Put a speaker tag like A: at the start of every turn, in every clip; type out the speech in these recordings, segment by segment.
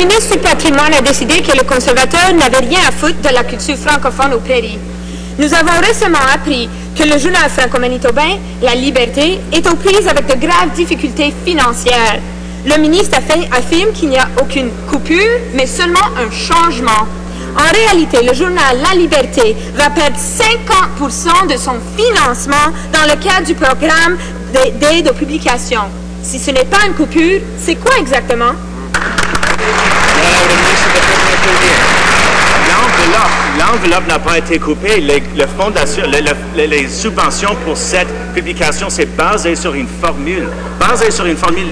A: ministre du Patrimoine a décidé que le conservateur n'avait rien à foutre de la culture francophone aux prairies. Nous avons récemment appris que le journal franco-manitobain, La Liberté, est aux prises avec de graves difficultés financières. Le ministre affirme qu'il n'y a aucune coupure, mais seulement un changement. En réalité, le journal La Liberté va perdre 50% de son financement dans le cadre du programme d'aide aux publications. Si ce n'est pas une coupure, c'est quoi exactement?
B: L'enveloppe n'a pas été coupée. Les subventions pour cette publication, c'est basé sur une formule.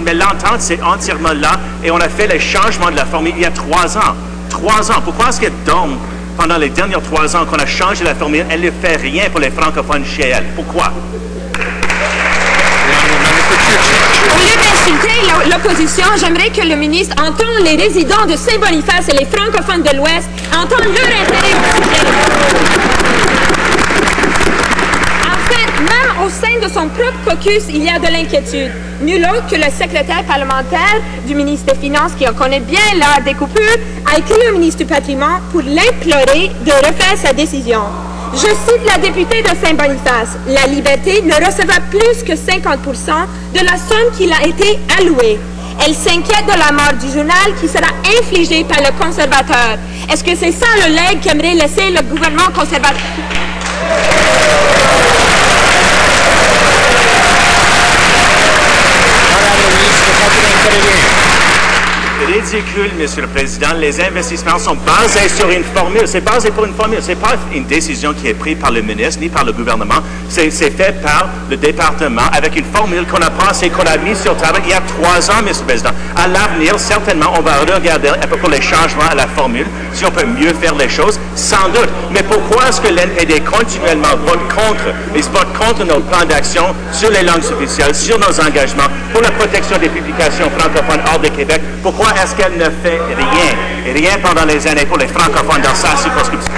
B: Mais l'entente, c'est entièrement là. Et on a fait les changements de la formule il y a 3 ans. 3 ans. Pourquoi est-ce que donc, pendant les derniers 3 ans qu'on a changé la formule, elle ne fait rien pour les francophones chez elle? Pourquoi?
A: Au lieu d'insulter l'opposition, j'aimerais que le ministre entende les résidents de Saint-Boniface et les francophones de l'Ouest, entendent leur intérêt aussi. En fait, même au sein de son propre caucus, il y a de l'inquiétude. Nul autre que le secrétaire parlementaire du ministre des Finances, qui connaît bien la découpure, a écrit au ministre du Patrimoine pour l'implorer de refaire sa décision. Je cite la députée de Saint-Boniface. La Liberté ne recevra plus que 50% de la somme qui a été allouée. Elle s'inquiète de la mort du journal qui sera infligée par le conservateur. Est-ce que c'est ça le legs qu'aimerait laisser le gouvernement conservateur?
B: Ridicule, Monsieur le Président. Les investissements sont basés sur une formule. C'est basé pour une formule. C'est pas une décision qui est prise par le ministre ni par le gouvernement. C'est fait par le département avec une formule qu'on a pensée, qu'on a mise sur table il y a 3 ans, Monsieur le Président. À l'avenir, certainement, on va regarder un peu pour les changements à la formule, si on peut mieux faire les choses, sans doute. Mais pourquoi est-ce que l'NPD continuellement vote contre nos plans d'action sur les langues officielles, sur nos engagements pour la protection des publications francophones hors de Québec? Pourquoi est-ce qu'elle ne fait rien pendant les années pour les francophones dans sa circonscription?